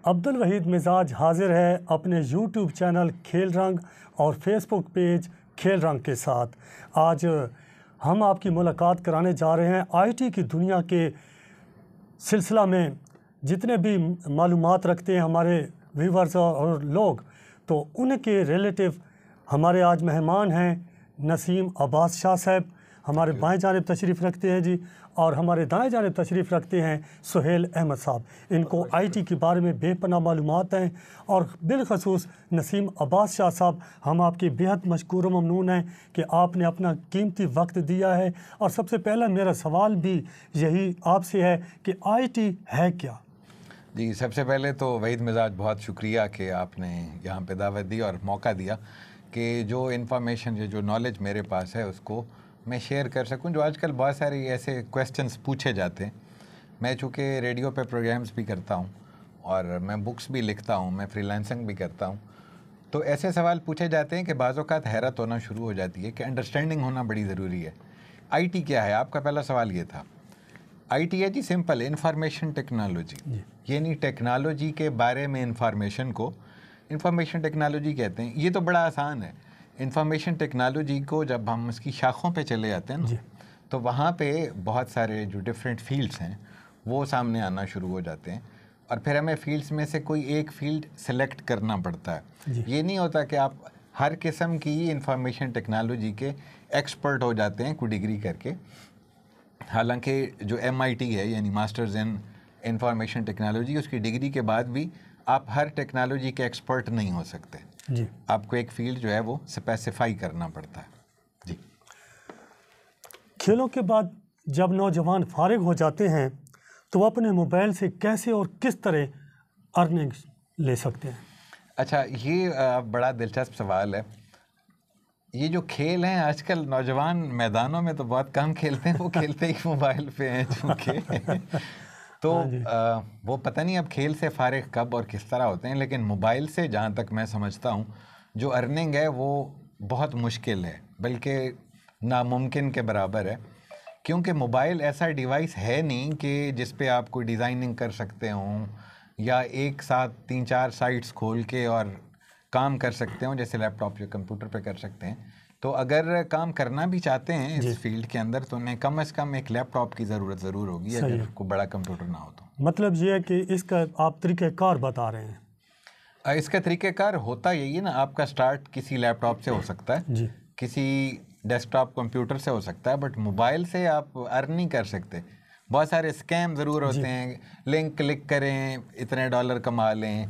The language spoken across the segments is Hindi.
अब्दुल वहीद मिजाज हाजिर है अपने यूट्यूब चैनल खेल रंग और फेसबुक पेज खेल रंग के साथ। आज हम आपकी मुलाकात कराने जा रहे हैं आईटी की दुनिया के सिलसिला में। जितने भी मालूमात रखते हैं हमारे व्यूवर्स और लोग, तो उनके रिलेटिव हमारे आज मेहमान हैं नसीम अब्बास शाह साहब। हमारे बाएं जानिब तशरीफ़ रखते हैं जी, और हमारे दाएं जानिब तशरीफ़ रखते हैं सुहेल अहमद साहब। इनको आईटी के बारे में बेपनाह मालूमात हैं, और बिलखसूस नसीम अब्बास शाह साहब, हम आपके बेहद मशकूर व ममनून हैं कि आपने अपना कीमती वक्त दिया है। और सबसे पहला मेरा सवाल भी यही आपसे है कि आईटी है क्या? जी, सबसे पहले तो वहीद मिजाज बहुत शुक्रिया कि आपने यहाँ पे दावत दी और मौका दिया कि जो इन्फॉर्मेशन जो नॉलेज मेरे पास है उसको मैं शेयर कर सकूं। जो आजकल बहुत सारे ऐसे क्वेश्चंस पूछे जाते हैं, मैं चूँकि रेडियो पे प्रोग्राम्स भी करता हूं और मैं बुक्स भी लिखता हूं, मैं फ्रीलांसिंग भी करता हूं, तो ऐसे सवाल पूछे जाते हैं कि बाज़ औक़ात हैरत होना शुरू हो जाती है कि अंडरस्टैंडिंग होना बड़ी ज़रूरी है। आईटी क्या है? आपका पहला सवाल ये था। आईटी है जी सिंपल इंफॉर्मेशन टेक्नोलॉजी, यानी टेक्नोलॉजी के बारे में इंफॉर्मेशन को इंफॉर्मेशन टेक्नोलॉजी कहते हैं। ये तो बड़ा आसान है। इंफॉर्मेशन टेक्नोलॉजी को जब हम उसकी शाखों पे चले जाते हैं ना, तो वहाँ पे बहुत सारे जो डिफरेंट फील्ड्स हैं वो सामने आना शुरू हो जाते हैं, और फिर हमें फील्ड्स में से कोई एक फील्ड सेलेक्ट करना पड़ता है। ये नहीं होता कि आप हर किस्म की इंफॉर्मेशन टेक्नोलॉजी के एक्सपर्ट हो जाते हैं कोई डिग्री करके। हालांकि जो MIT है यानी मास्टर्स इन इंफॉर्मेशन टेक्नोलॉजी, उसकी डिग्री के बाद भी आप हर टेक्नोलॉजी के एक्सपर्ट नहीं हो सकते जी। आपको एक फील्ड जो है वो स्पेसिफाई करना पड़ता है जी। खेलों के बाद जब नौजवान फारिग हो जाते हैं तो वो अपने मोबाइल से कैसे और किस तरह अर्निंग ले सकते हैं? अच्छा, ये बड़ा दिलचस्प सवाल है। ये जो खेल हैं आजकल नौजवान मैदानों में तो बहुत कम खेलते हैं, वो खेलते ही मोबाइल पे हैं चूँकि तो वो पता नहीं अब खेल से फारिग कब और किस तरह होते हैं। लेकिन मोबाइल से जहाँ तक मैं समझता हूँ जो अर्निंग है वो बहुत मुश्किल है, बल्कि नामुमकिन के बराबर है, क्योंकि मोबाइल ऐसा डिवाइस है नहीं कि जिस पे आप कोई डिज़ाइनिंग कर सकते हों या एक साथ 3-4 साइट्स खोल के और काम कर सकते हो जैसे लैपटॉप या कंप्यूटर पे कर सकते हैं। तो अगर काम करना भी चाहते हैं इस फील्ड के अंदर तो उन्हें कम से कम एक लैपटॉप की ज़रूरत ज़रूर होगी, अगर कोई बड़ा कंप्यूटर ना हो तो। मतलब ये है कि इसका आप तरीक़ेकार बता रहे हैं। इसका तरीक़ेकार होता यही है ना, आपका स्टार्ट किसी लैपटॉप से हो सकता है, किसी डेस्कटॉप कंप्यूटर से हो सकता है, बट मोबाइल से आप अर्न नहीं कर सकते। बहुत सारे स्कैम ज़रूर होते हैं, लिंक क्लिक करें इतने डॉलर कमा लें,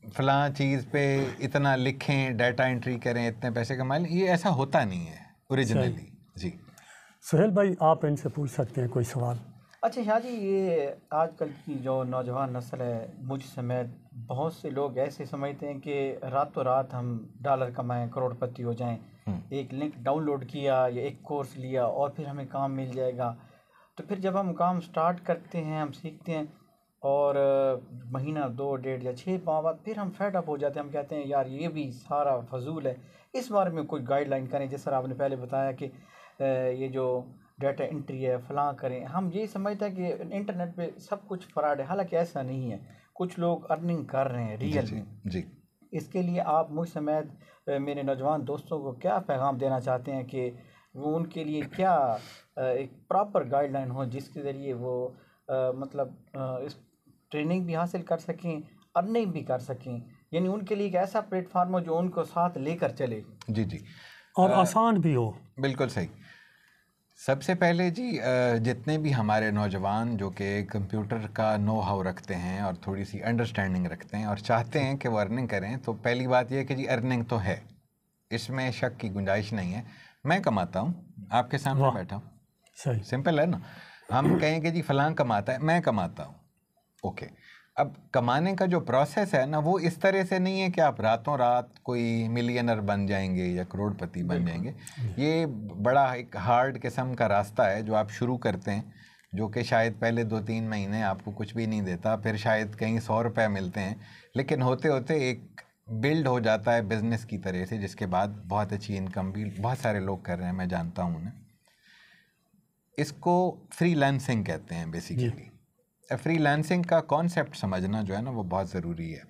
फलां चीज़ पे इतना लिखें, डाटा एंट्री करें इतने पैसे कमा लें। ये ऐसा होता नहीं है ओरिजिनली जी। सुहेल भाई, आप इनसे पूछ सकते हैं कोई सवाल। अच्छा शाह जी, ये आजकल की जो नौजवान नस्ल है, मुझ समेत बहुत से लोग ऐसे समझते हैं कि रातों रात हम डॉलर कमाएं, करोड़पति हो जाएं। एक लिंक डाउनलोड किया या एक कोर्स लिया और फिर हमें काम मिल जाएगा। तो फिर जब हम काम स्टार्ट करते हैं, हम सीखते हैं, और महीना 2, 1.5 या 6 माह बाद फिर हम फेड अप हो जाते हैं। हम कहते हैं यार ये भी सारा फजूल है। इस बारे में कोई गाइडलाइन करें। जिस तरह आपने पहले बताया कि ये जो डाटा एंट्री है फलां करें, हम ये समझते हैं कि इंटरनेट पे सब कुछ फ्रॉड है, हालांकि ऐसा नहीं है। कुछ लोग अर्निंग कर रहे हैं रियल में जी। इसके लिए आप मुझ समेत मेरे नौजवान दोस्तों को क्या पैगाम देना चाहते हैं कि वो उनके लिए क्या एक प्रॉपर गाइडलाइन हो जिसके ज़रिए वो इस ट्रेनिंग भी हासिल कर सकें, अर्निंग भी कर सकें, यानी उनके लिए एक ऐसा प्लेटफार्म हो जो उनको साथ लेकर चले। जी और आसान भी हो। बिल्कुल सही। सबसे पहले जी, जितने भी हमारे नौजवान जो कि कंप्यूटर का नो हाउ रखते हैं और थोड़ी सी अंडरस्टैंडिंग रखते हैं और चाहते हैं कि वो अर्निंग करें, तो पहली बात यह है कि जी अर्निंग तो है, इसमें शक की गुंजाइश नहीं है। मैं कमाता हूँ, आपके सामने बैठा हूँ, सही सिंपल है ना। हम कहें कि जी फलां कमाता है, मैं कमाता हूँ, ओके। अब कमाने का जो प्रोसेस है ना वो इस तरह से नहीं है कि आप रातों रात कोई मिलियनर बन जाएंगे या करोड़पति बन जाएंगे। ये बड़ा एक हार्ड किस्म का रास्ता है जो आप शुरू करते हैं, जो कि शायद पहले 2-3 महीने आपको कुछ भी नहीं देता, फिर शायद कहीं 100 रुपये मिलते हैं, लेकिन होते होते एक बिल्ड हो जाता है बिजनेस की तरह से, जिसके बाद बहुत अच्छी इनकम भी बहुत सारे लोग कर रहे हैं, मैं जानता हूँ उन्हें। इसको फ्रीलांसिंग कहते हैं बेसिकली। फ्रीलांसिंग का कॉन्सेप्ट समझना जो है ना वो बहुत ज़रूरी है।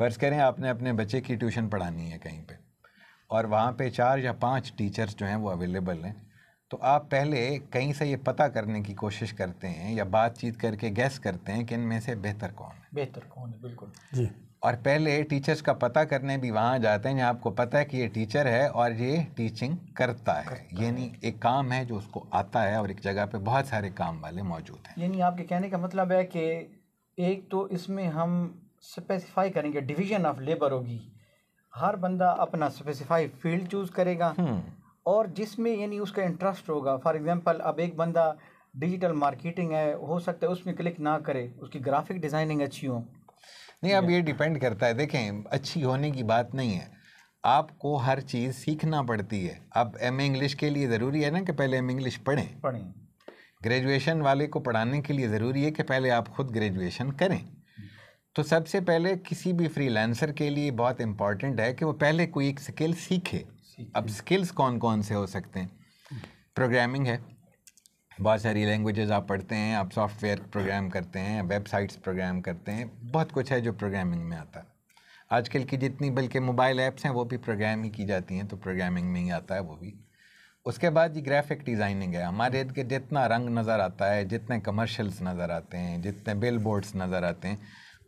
फ़र्ज़ करें आपने अपने बच्चे की ट्यूशन पढ़ानी है कहीं पे, और वहाँ पे 4 या 5 टीचर्स जो हैं वो अवेलेबल हैं, तो आप पहले कहीं से ये पता करने की कोशिश करते हैं या बातचीत करके गैस करते हैं कि इनमें से बेहतर कौन है। बिल्कुल जी। और पहले टीचर्स का पता करने भी वहाँ जाते हैं जहाँ आपको पता है कि ये टीचर है और ये टीचिंग करता है, यानी एक काम है जो उसको आता है, और एक जगह पे बहुत सारे काम वाले मौजूद हैं। यानी आपके कहने का मतलब है कि एक तो इसमें हम स्पेसिफाई करेंगे, डिवीजन ऑफ लेबर होगी, हर बंदा अपना स्पेसिफाई फील्ड चूज़ करेगा और जिसमें यानी उसका इंटरेस्ट होगा। फॉर एग्जांपल अब एक बंदा डिजिटल मार्केटिंग है, हो सकता है उसमें क्लिक ना करे, उसकी ग्राफिक डिज़ाइनिंग अच्छी हो। नहीं, अब ये डिपेंड करता है। देखें, अच्छी होने की बात नहीं है, आपको हर चीज़ सीखना पड़ती है। अब एमए इंग्लिश के लिए ज़रूरी है ना कि पहले एमए इंग्लिश पढ़ें। ग्रेजुएशन वाले को पढ़ाने के लिए ज़रूरी है कि पहले आप खुद ग्रेजुएशन करें। तो सबसे पहले किसी भी फ्रीलांसर के लिए बहुत इम्पॉर्टेंट है कि वो पहले कोई एक स्किल सीखे। अब स्किल्स कौन कौन से हो सकते हैं? प्रोग्रामिंग है, बहुत सारी लैंग्वेजेस आप पढ़ते हैं, आप सॉफ्टवेयर प्रोग्राम करते हैं, वेबसाइट्स प्रोग्राम करते हैं, बहुत कुछ है जो प्रोग्रामिंग में आता है। आजकल की जितनी बल्कि मोबाइल ऐप्स हैं वो भी प्रोग्राम ही की जाती हैं, तो प्रोग्रामिंग में ही आता है वो भी। उसके बाद ये ग्राफिक डिज़ाइनिंग है। हमारे इर्द गिर्द जितना रंग नज़र आता है, जितने कमर्शियल्स नज़र आते हैं, जितने बिल बोर्ड्स नज़र आते हैं,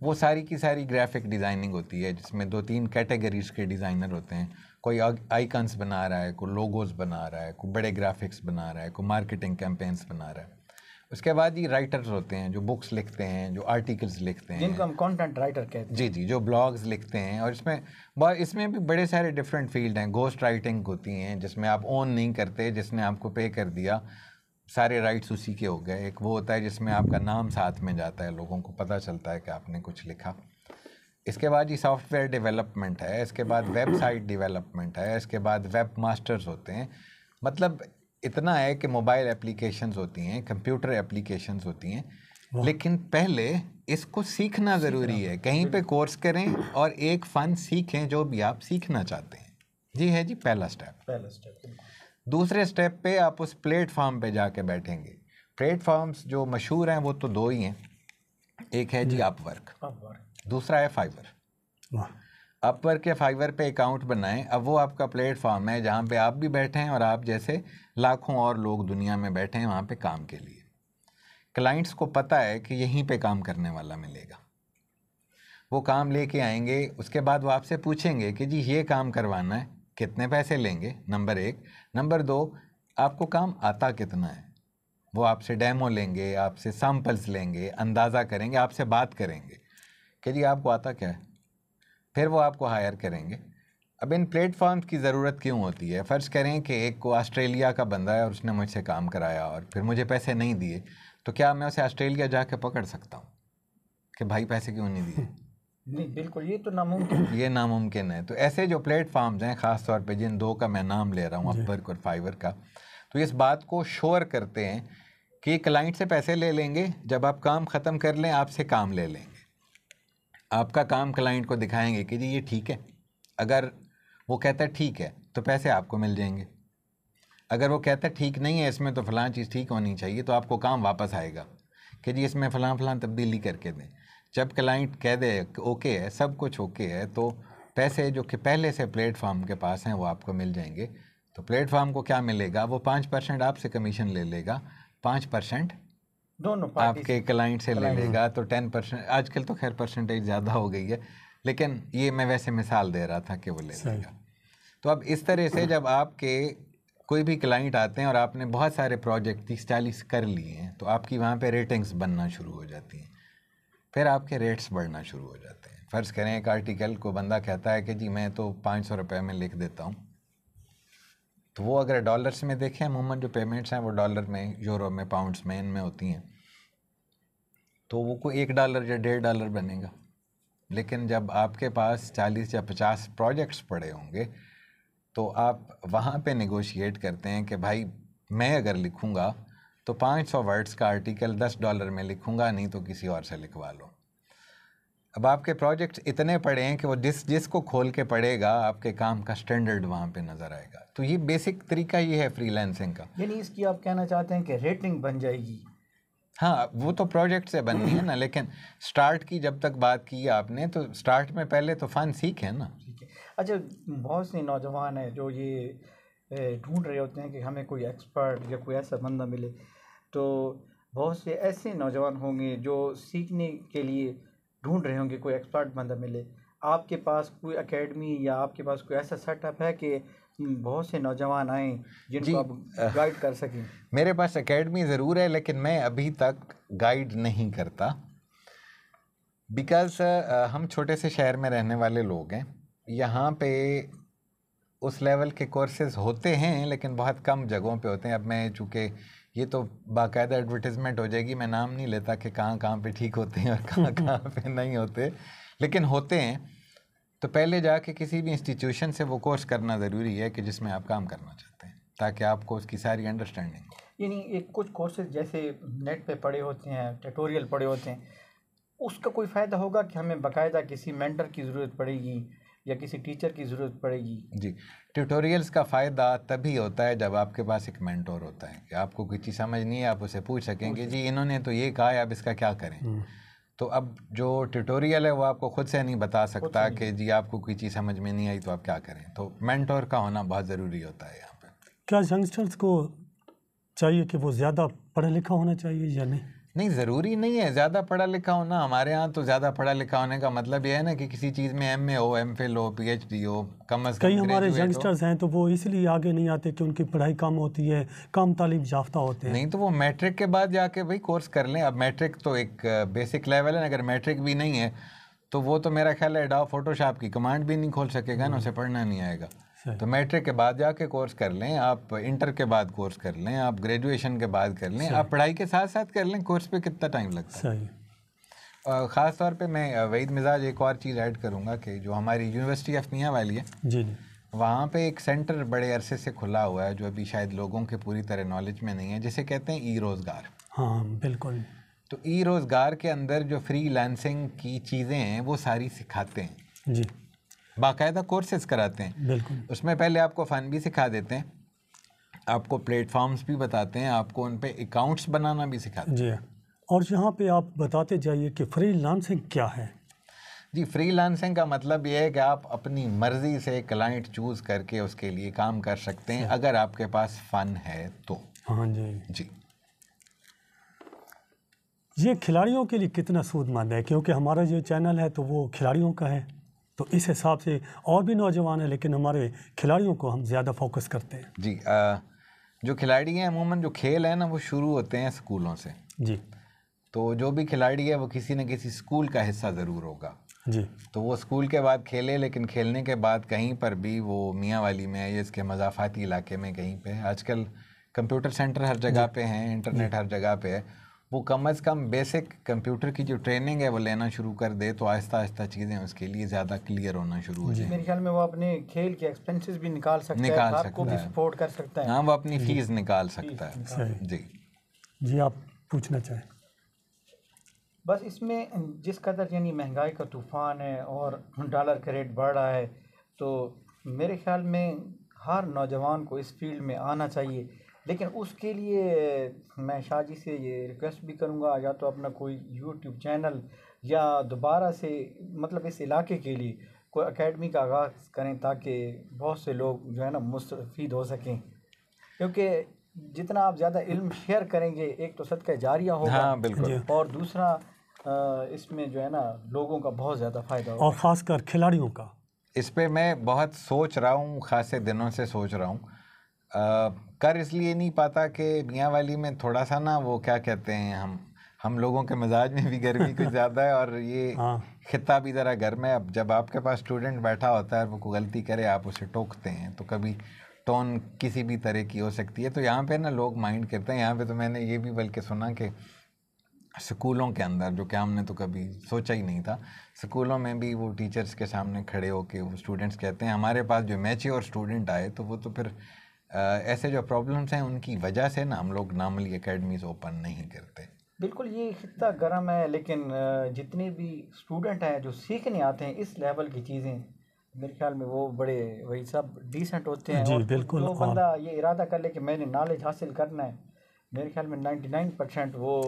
वो सारी की सारी ग्राफिक डिज़ाइनिंग होती है, जिसमें 2-3 कैटेगरीज के डिज़ाइनर होते हैं। कोई आइकन्स बना रहा है, कोई लोगोस बना रहा है, कोई बड़े ग्राफिक्स बना रहा है, कोई मार्केटिंग कैंपेन्स बना रहा है। उसके बाद ये राइटर्स होते हैं जो बुक्स लिखते हैं, जो आर्टिकल्स लिखते हैं, जिनको हम कंटेंट राइटर कहते हैं। जी जी, जो ब्लॉग्स लिखते हैं। और इसमें भी बड़े सारे डिफरेंट फील्ड हैं। घोस्ट राइटिंग होती हैं जिसमें आप ओन नहीं करते, जिसने आपको पे कर दिया, सारे राइट्स उसी के हो गए। एक वो होता है जिसमें आपका नाम साथ में जाता है, लोगों को पता चलता है कि आपने कुछ लिखा। इसके बाद ये सॉफ्टवेयर डेवलपमेंट है, इसके बाद वेबसाइट डेवलपमेंट है, इसके बाद वेब मास्टर्स होते हैं। मतलब इतना है कि मोबाइल एप्लीकेशंस होती हैं, कंप्यूटर एप्लीकेशंस होती हैं, लेकिन पहले इसको सीखना ज़रूरी है। कहीं पे कोर्स करें और एक फ़न सीखें जो भी आप सीखना चाहते हैं। जी है जी, पहला स्टेप। दूसरे स्टेप पे आप उस प्लेटफॉर्म पे जाके बैठेंगे। प्लेटफॉर्म्स जो मशहूर हैं वो तो 2 ही हैं, एक है जी अपवर्क, दूसरा है फाइवर। अपवर्क या फाइवर पे अकाउंट बनाएं। अब वो आपका प्लेटफॉर्म है जहाँ पे आप भी बैठे हैं और आप जैसे लाखों और लोग दुनिया में बैठे हैं वहाँ पे काम के लिए। क्लाइंट्स को पता है कि यहीं पे काम करने वाला मिलेगा, वो काम लेके आएंगे। उसके बाद वो आपसे पूछेंगे कि जी ये काम करवाना है, कितने पैसे लेंगे, नंबर 1। नंबर 2, आपको काम आता कितना है। वो आपसे डेमो लेंगे, आपसे सैम्पल्स लेंगे, अंदाज़ा करेंगे, आपसे बात करेंगे कि जी आपको आता क्या है। फिर वो आपको हायर करेंगे। अब इन प्लेटफॉर्म्स की ज़रूरत क्यों होती है? फ़र्ज़ करें कि एक को ऑस्ट्रेलिया का बंदा है और उसने मुझसे काम कराया और फिर मुझे पैसे नहीं दिए, तो क्या मैं उसे ऑस्ट्रेलिया जाके पकड़ सकता हूँ कि भाई पैसे क्यों नहीं दिए? नहीं, बिल्कुल, ये तो नामुमकिन ये नामुमकिन है। तो ऐसे जो प्लेटफॉर्म्स हैं, ख़ास तौर पे जिन 2 का मैं नाम ले रहा हूँ, अपवर्क और फाइवर का, तो इस बात को श्योर करते हैं कि क्लाइंट से पैसे ले लेंगे, जब आप काम ख़त्म कर लें आपसे काम ले लेंगे। आपका काम क्लाइंट को दिखाएंगे कि जी ये ठीक है। अगर वो कहता है ठीक है तो पैसे आपको मिल जाएंगे। अगर वो कहता है ठीक नहीं है, इसमें तो फ़लाँ चीज़ ठीक होनी चाहिए, तो आपको काम वापस आएगा कि जी इसमें फ़लाँ तब्दीली करके दें। जब क्लाइंट कह दे ओके है, सब कुछ ओके है, तो पैसे जो कि पहले से प्लेटफॉर्म के पास हैं वो आपको मिल जाएंगे। तो प्लेटफॉर्म को क्या मिलेगा? वो 5% आपसे कमीशन ले लेगा, 5% दोनों आपके क्लाइंट से ले लेगा, तो 10%। आजकल तो खैर परसेंटेज ज़्यादा हो गई है, लेकिन ये मैं वैसे मिसाल दे रहा था कि वो ले लेगा। तो अब इस तरह से जब आपके कोई भी क्लाइंट आते हैं और आपने बहुत सारे प्रोजेक्ट 30-40 कर लिए हैं, तो आपकी वहाँ पे रेटिंग्स बनना शुरू हो जाती हैं, फिर आपके रेट्स बढ़ना शुरू हो जाते हैं। फ़र्ज़ करें एक आर्टिकल को बंदा कहता है कि जी मैं तो 500 रुपये में लिख देता हूँ, तो वो अगर डॉलर्स में देखें, अमूमन जो पेमेंट्स हैं वो डॉलर में, यूरो में, पाउंड्स में, इनमें होती हैं, तो वो कोई $1 या $1.5 बनेगा। लेकिन जब आपके पास 40 या 50 प्रोजेक्ट्स पड़े होंगे, तो आप वहाँ पे नेगोशिएट करते हैं कि भाई मैं अगर लिखूँगा तो 500 वर्ड्स का आर्टिकल $10 में लिखूँगा, नहीं तो किसी और से लिखवा लो। अब आपके प्रोजेक्ट्स इतने पड़े हैं कि वो जिसको खोल के पढ़ेगा आपके काम का स्टैंडर्ड वहाँ पे नज़र आएगा। तो ये बेसिक तरीका ये है फ्रीलांसिंग का। यानी इसकी आप कहना चाहते हैं कि रेटिंग बन जाएगी। हाँ, वो तो प्रोजेक्ट से बननी है ना, लेकिन स्टार्ट की जब तक बात की आपने, तो स्टार्ट में पहले तो फ़न सीखें ना। ठीक है। अच्छा, बहुत से नौजवान हैं जो ये ढूंढ रहे होते हैं कि हमें कोई एक्सपर्ट या कोई ऐसा बंदा मिले, तो बहुत से ऐसे नौजवान होंगे जो सीखने के लिए ढूंढ रहे होंगे कोई एक्सपर्ट बंदा मिले। आपके पास कोई एकेडमी या आपके पास कोई ऐसा सेटअप है कि बहुत से नौजवान आए जिनको आप गाइड कर सकें? मेरे पास एकेडमी ज़रूर है, लेकिन मैं अभी तक गाइड नहीं करता, बिकॉज़ हम छोटे से शहर में रहने वाले लोग हैं। यहाँ पे उस लेवल के कोर्सेज होते हैं, लेकिन बहुत कम जगहों पे होते हैं। अब मैं चूँकि ये तो बाकायदा एडवर्टिजमेंट हो जाएगी, मैं नाम नहीं लेता कि कहाँ कहाँ पे ठीक होते हैं और कहाँ कहाँ पे नहीं होते, लेकिन होते हैं। तो पहले जाके किसी भी इंस्टीट्यूशन से वो कोर्स करना ज़रूरी है कि जिसमें आप काम करना चाहते हैं, ताकि आपको उसकी सारी अंडरस्टैंडिंग हो। यानी एक कुछ कोर्सेज जैसे नेट पे पढ़े होते हैं, ट्यूटोरियल पढ़े होते हैं, उसका कोई फ़ायदा होगा कि हमें बाकायदा किसी मेंटर की ज़रूरत पड़ेगी या किसी टीचर की ज़रूरत पड़ेगी? जी, ट्यूटोरियल्स का फ़ायदा तभी होता है जब आपके पास एक मेंटर होता है कि आपको कोई चीज़ समझ नहीं है, आप उसे पूछ सकेंगे, जी इन्होंने तो ये कहा है, अब इसका क्या करें। तो अब जो ट्यूटोरियल है वो आपको खुद से नहीं बता सकता कि जी आपको कोई चीज़ समझ में नहीं आई तो आप क्या करें। तो मेंटर का होना बहुत ज़रूरी होता है यहाँ पे। क्या यंगस्टर्स को चाहिए कि वो ज़्यादा पढ़ा लिखा होना चाहिए या नहीं? नहीं, ज़रूरी नहीं है ज़्यादा पढ़ा लिखा होना। हमारे यहाँ तो ज़्यादा पढ़ा लिखा होने का मतलब ये है ना कि किसी चीज़ में MA हो, MPhil हो, PhD हो, कम अज़ कम कई हमारे ग्रेजुएट हो। यंगस्टर्स हैं तो वो इसलिए आगे नहीं आते कि उनकी पढ़ाई कम होती है, कम तालीम याफ्ता होते हैं। नहीं तो वो मैट्रिक के बाद जाके भाई कोर्स कर लें। अब मैट्रिक तो एक बेसिक लेवल है, अगर मैट्रिक भी नहीं है तो वो तो मेरा ख्याल है एडोब फोटोशॉप की कमांड भी नहीं खोल सकेगा ना, उसे पढ़ना नहीं आएगा। तो मैट्रिक के बाद जाके कोर्स कर लें, आप इंटर के बाद कोर्स कर लें, आप ग्रेजुएशन के बाद कर लें, आप पढ़ाई के साथ साथ कर लें। कोर्स पे कितना टाइम लगता है। सही। ख़ास तौर पे मैं वहीद मिजाज एक और चीज़ ऐड करूँगा कि जो हमारी यूनिवर्सिटी ऑफ मियाँ वाली है, जी, वहाँ पे एक सेंटर बड़े अरसे से खुला हुआ है जो अभी शायद लोगों के पूरी तरह नॉलेज में नहीं है, जिसे कहते हैं ई-रोज़गार। हाँ बिल्कुल। तो ई-रोज़गार के अंदर जो फ्रीलांसिंग की चीज़ें हैं वो सारी सिखाते हैं जी, बाकायदा कोर्सेज कराते हैं। बिल्कुल। उसमें पहले आपको फ़न भी सिखा देते हैं, आपको प्लेटफॉर्म्स भी बताते हैं, आपको उन पे अकाउंट्स बनाना भी सिखाते हैं। जी, और यहाँ पे आप बताते जाइए कि फ्रीलांसिंग क्या है। जी, फ्रीलांसिंग का मतलब ये है कि आप अपनी मर्ज़ी से क्लाइंट चूज़ करके उसके लिए काम कर सकते हैं, अगर आपके पास फ़न है तो। हाँ जी। जी, ये खिलाड़ियों के लिए कितना सूदमंद है, क्योंकि हमारा जो चैनल है तो वो खिलाड़ियों का है, तो इस हिसाब से और भी नौजवान हैं, लेकिन हमारे खिलाड़ियों को हम ज़्यादा फोकस करते हैं। जी, जो खिलाड़ी हैं अमूमन जो खेल है ना वो शुरू होते हैं स्कूलों से। जी तो जो भी खिलाड़ी है वो किसी न किसी स्कूल का हिस्सा ज़रूर होगा। जी, तो वो स्कूल के बाद खेले, लेकिन खेलने के बाद कहीं पर भी वो मियाँ वाली में या इसके मज़ाफ़ाती इलाके में कहीं पे, आजकल कंप्यूटर सेंटर हर जगह पे हैं, इंटरनेट हर जगह पे है, वो कम अज़ कम बेसिक कंप्यूटर की जो ट्रेनिंग है वो लेना शुरू कर दे, तो आहिस्ता आहिस्ता चीज़ें उसके लिए ज़्यादा क्लियर होना शुरू हो जाए। मेरे ख्याल में वो अपने खेल के एक्सपेंसेस भी निकाल सकता है, आपको भी सपोर्ट कर सकता है। हाँ, वो अपनी फ़ीस निकाल सकता है। सही। जी जी, आप पूछना चाहें? बस इसमें जिस कदर यानी महंगाई का तूफ़ान है और डॉलर का रेट बढ़ रहा है, तो मेरे ख्याल में हर नौजवान को इस फील्ड में आना चाहिए। लेकिन उसके लिए मैं शाजी से ये रिक्वेस्ट भी करूँगा, या तो अपना कोई यूट्यूब चैनल या दोबारा से मतलब इस इलाके के लिए कोई एकेडमी का आगाज़ करें, ताकि बहुत से लोग जो है ना मुस्तफ़ीद हो सकें। क्योंकि जितना आप ज़्यादा इल्म शेयर करेंगे, एक तो सदका जारिया होगा, हाँ बिल्कुल, और दूसरा इसमें जो है ना लोगों का बहुत ज़्यादा फ़ायदा होगा, और ख़ासकर खिलाड़ियों का। इस पे मैं बहुत सोच रहा हूँ, ख़ासे दिनों से सोच रहा हूँ। कर इसलिए नहीं पाता कि मियाँ वाली में थोड़ा सा ना वो क्या कहते हैं, हम लोगों के मिजाज में भी गर्मी कुछ ज़्यादा है, और ये खिता भी ज़रा गर्म है। अब जब आपके पास स्टूडेंट बैठा होता है और वो कोई गलती करे, आप उसे टोकते हैं, तो कभी टोन किसी भी तरह की हो सकती है। तो यहाँ पे ना लोग माइंड करते हैं। यहाँ पे तो मैंने ये भी बल्कि सुना कि स्कूलों के अंदर, जो कि हमने तो कभी सोचा ही नहीं था, स्कूलों में भी वो टीचर्स के सामने खड़े होके वो स्टूडेंट्स कहते हैं हमारे पास जो मैच्योर स्टूडेंट आए, तो वो तो फिर ऐसे जो प्रॉब्लम्स हैं उनकी वजह से ना हम लोग नॉर्मली एकेडमीज़ ओपन नहीं करते। बिल्कुल, ये खिता गर्म है, लेकिन जितने भी स्टूडेंट हैं जो सीखने आते हैं इस लेवल की चीज़ें, मेरे ख्याल में वो बड़े वही सब डिसेंट होते हैं। जी और बिल्कुल। जो बंदा ये इरादा कर ले कि मैंने नॉलेज हासिल करना है, मेरे ख्याल में 99% वो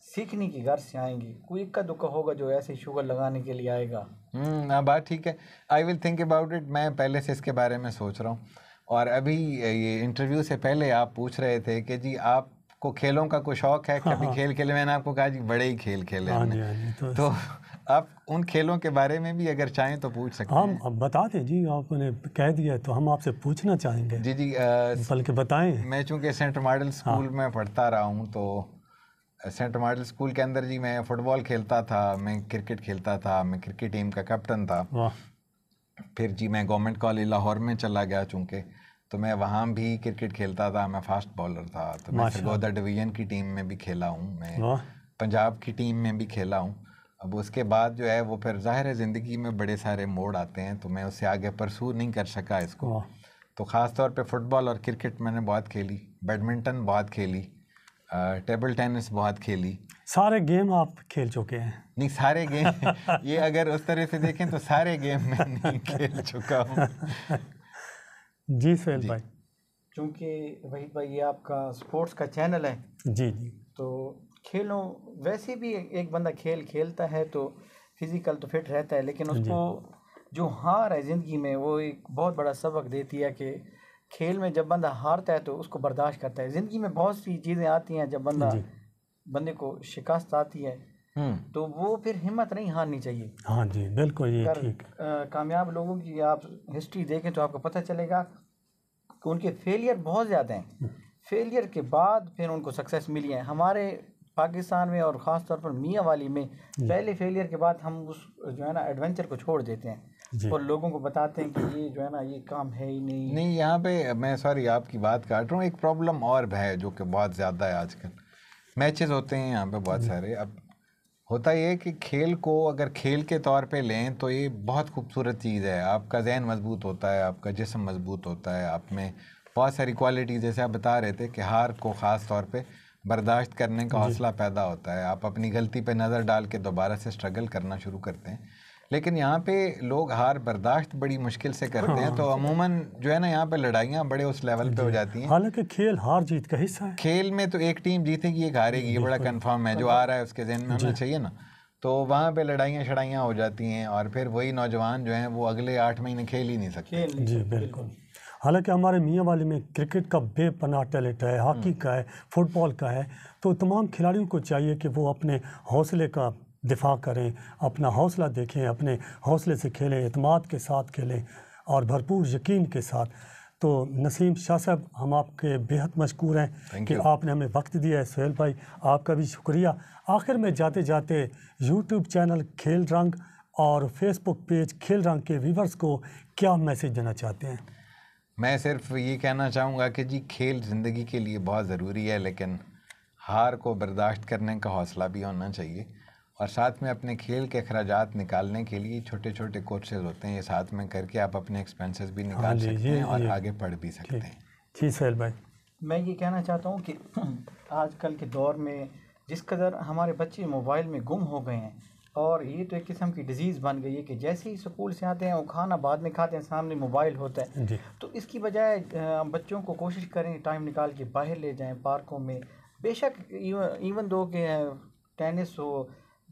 सीखने की घर से आएंगे, कोई इक्का दुक्का होगा जो ऐसे शुगर लगाने के लिए आएगा। हाँ, बात ठीक है। I will think about it. मैं पहले से इसके बारे में सोच रहा हूँ। और अभी ये इंटरव्यू से पहले आप पूछ रहे थे कि जी आपको खेलों का कोई शौक है, कभी खेल खेले? मैंने आपको कहा जी बड़े ही खेल खेले हमने। तो आप उन खेलों के बारे में भी अगर चाहें तो पूछ सकते हैं। हम बता दें जी, आपने कह दिया तो हम आपसे पूछना चाहेंगे। जी जी, बल्कि बताएं। मैं चूँकि सेंट मॉडल स्कूल में पढ़ता रहा हूँ, तो सेंट मॉडल स्कूल के अंदर जी मैं फुटबॉल खेलता था, मैं क्रिकेट खेलता था, मैं क्रिकेट टीम का कैप्टन था। फिर जी मैं गवर्नमेंट कॉलेज लाहौर में चला गया, चूँकि तो मैं वहाँ भी क्रिकेट खेलता था, मैं फास्ट बॉलर था। तो मैं सरगोदा डिवीज़न की टीम में भी खेला हूँ, मैं पंजाब की टीम में भी खेला हूँ। अब उसके बाद जो है वो फिर ज़ाहिर है ज़िंदगी में बड़े सारे मोड़ आते हैं, तो मैं उससे आगे परसू नहीं कर सका इसको। तो ख़ास तौर पे फुटबॉल और क्रिकेट मैंने बहुत खेली, बैडमिंटन बहुत खेली, टेबल टेनिस बहुत खेली। सारे गेम आप खेल चुके हैं? नहीं, सारे गेम ये अगर उस तरह से देखें तो सारे गेम मैं नहीं खेल चुका हूँ। जी सोहेल भाई, क्योंकि वही भाई ये आपका स्पोर्ट्स का चैनल है। जी जी, तो खेलों, वैसे भी एक बंदा खेल खेलता है तो फिज़िकल तो फिट रहता है, लेकिन उसको जो हार है ज़िंदगी में वो एक बहुत बड़ा सबक देती है कि खेल में जब बंदा हारता है तो उसको बर्दाश्त करता है। ज़िंदगी में बहुत सी चीज़ें आती हैं, जब बंदे को शिकस्त आती है तो वो फिर हिम्मत नहीं हारनी चाहिए। हाँ जी बिल्कुल, ये ठीक। कामयाब लोगों की आप हिस्ट्री देखें तो आपको पता चलेगा कि उनके फेलियर बहुत ज़्यादा हैं, फेलियर के बाद फिर उनको सक्सेस मिली है। हमारे पाकिस्तान में और ख़ास तौर पर मियाँ वाली में पहले फेलियर के बाद हम उस जो है ना एडवेंचर को छोड़ देते हैं और लोगों को बताते हैं कि ये जो है ना ये काम है ही नहीं। यहाँ पे मैं सॉरी आपकी बात काट रहा हूँ, एक प्रॉब्लम और है जो कि बहुत ज़्यादा है आजकल। मैचेस होते हैं यहाँ पे बहुत सारे। अब होता ये कि खेल को अगर खेल के तौर पे लें तो ये बहुत खूबसूरत चीज़ है। आपका जहन मजबूत होता है, आपका जिस्म मजबूत होता है, आप में बहुत सारी क्वालिटीज़, जैसे आप बता रहे थे कि हार को ख़ास तौर पे बर्दाश्त करने का हौसला पैदा होता है। आप अपनी गलती पे नज़र डाल के दोबारा से स्ट्रगल करना शुरू करते हैं। लेकिन यहाँ पे लोग हार बर्दाश्त बड़ी मुश्किल से करते हैं, तो अमूमन जो है ना यहाँ पे लड़ाइयाँ बड़े उस लेवल पे हो जाती हैं। हालांकि खेल हार जीत का हिस्सा है। खेल में तो एक टीम जीतेगी एक हारेगी, ये बड़ा कंफर्म है, जो आ रहा है उसके ज़हन में होना चाहिए ना। तो वहाँ पे लड़ाइयाँ शड़ाइयाँ हो जाती हैं और फिर वही नौजवान जो हैं वो अगले 8 महीने खेल ही नहीं सकते। जी बिल्कुल। हालांकि हमारे मियाँ वाली में क्रिकेट का बेपनाह टैलेंट है, हॉकी का है, फुटबॉल का है। तो तमाम खिलाड़ियों को चाहिए कि वो अपने हौसले का दिफा करें, अपना हौसला देखें, अपने हौसले से खेलें, एतमाद के साथ खेलें और भरपूर यकीन के साथ। तो नसीम शाह साहब, हम आपके बेहद मशकूर हैं कि आपने हमें वक्त दिया है। सोहेल भाई, आपका भी शुक्रिया। आखिर में जाते जाते यूट्यूब चैनल खेल रंग और फेसबुक पेज खेल रंग के व्यूवर्स को क्या मैसेज देना चाहते हैं? मैं सिर्फ ये कहना चाहूँगा कि जी खेल ज़िंदगी के लिए बहुत ज़रूरी है, लेकिन हार को बर्दाश्त करने का हौसला भी होना चाहिए। और साथ में अपने खेल के अखराजात निकालने के लिए छोटे छोटे कोर्सेज होते हैं, ये साथ में करके आप अपने एक्सपेंसेस भी निकाल सकते हैं और आगे पढ़ भी सकते हैं। जी सोहेल भाई, मैं ये कहना चाहता हूँ कि आजकल के दौर में जिस कदर हमारे बच्चे मोबाइल में गुम हो गए हैं, और ये तो एक किस्म की डिजीज़ बन गई है कि जैसे ही स्कूल से आते हैं वो खाना बाद में खाते हैं, सामने मोबाइल होता है। तो इसकी बजाय बच्चों को कोशिश करें टाइम निकाल के बाहर ले जाएं, पार्कों में। बेशक इवन दो के टेनिस हो,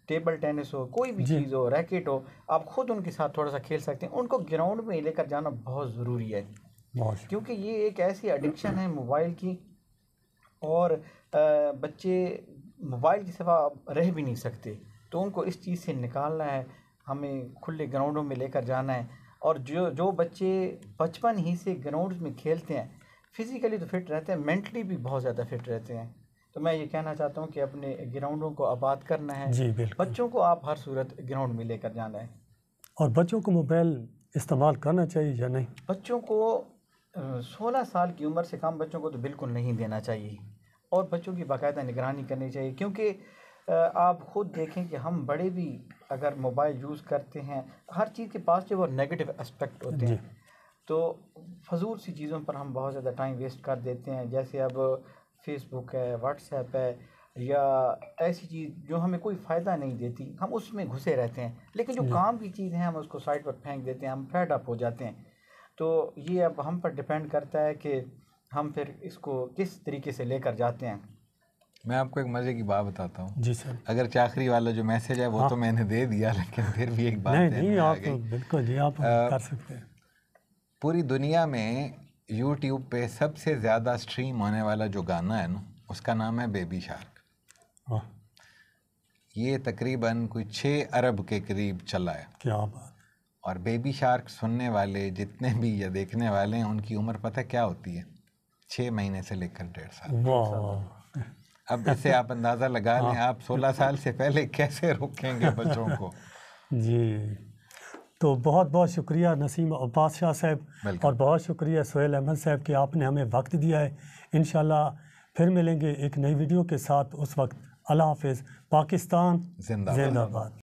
टेबल टेनिस हो, कोई भी चीज़ हो, रैकेट हो, आप खुद उनके साथ थोड़ा सा खेल सकते हैं। उनको ग्राउंड में लेकर जाना बहुत ज़रूरी है, क्योंकि ये एक ऐसी एडिक्शन है मोबाइल की, और बच्चे मोबाइल के सिवा रह भी नहीं सकते। तो उनको इस चीज़ से निकालना है, हमें खुले ग्राउंडों में लेकर जाना है। और जो बच्चे बचपन ही से ग्राउंड में खेलते हैं, फिज़िकली तो फिट रहते हैं, मेंटली भी बहुत ज़्यादा फिट रहते हैं। तो मैं ये कहना चाहता हूँ कि अपने ग्राउंडों को आबाद करना है। जी बिल्कुल। बच्चों को आप हर सूरत ग्राउंड में लेकर जाना है। और बच्चों को मोबाइल इस्तेमाल करना चाहिए या नहीं? बच्चों को 16 साल की उम्र से कम बच्चों को तो बिल्कुल नहीं देना चाहिए, और बच्चों की बाकायदा निगरानी करनी चाहिए। क्योंकि आप ख़ुद देखें कि हम बड़े भी अगर मोबाइल यूज़ करते हैं, हर चीज़ के पॉजिटिव और नेगेटिव एस्पेक्ट होते हैं। तो फजूल सी चीज़ों पर हम बहुत ज़्यादा टाइम वेस्ट कर देते हैं, जैसे अब फेसबुक है, व्हाट्सएप है, या ऐसी चीज़ जो हमें कोई फ़ायदा नहीं देती, हम उसमें घुसे रहते हैं। लेकिन जो काम की चीज़ है हम उसको साइड पर फेंक देते हैं, हम फेड अप हो जाते हैं। तो ये अब हम पर डिपेंड करता है कि हम फिर इसको किस तरीके से लेकर जाते हैं। मैं आपको एक मज़े की बात बताता हूँ। जी सर। अगर चाकरी वाला जो मैसेज है वो तो मैंने दे दिया, लेकिन फिर भी एक बात नहीं आप बिल्कुल जी आप कर सकते हैं। पूरी दुनिया में यूट्यूब पे सबसे ज़्यादा स्ट्रीम होने वाला जो गाना है ना, उसका नाम है बेबी शार्क। ये तकरीबन कोई 6 अरब के करीब चला है। क्या बात। और बेबी शार्क सुनने वाले जितने भी या देखने वाले हैं, उनकी उम्र पता क्या होती है? 6 महीने से लेकर 1.5 साल। वाह। अब इससे आप अंदाज़ा लगा लें आप 16 साल से पहले कैसे रोकेंगे बच्चों को। जी, तो बहुत बहुत शुक्रिया नसीम अब्बास शाह साहब, और बहुत शुक्रिया सोहेल अहमद साहब कि आपने हमें वक्त दिया है। इंशाल्लाह फिर मिलेंगे एक नई वीडियो के साथ। उस वक्त अल्लाह हाफिज़। पाकिस्तान जिंदाबाद।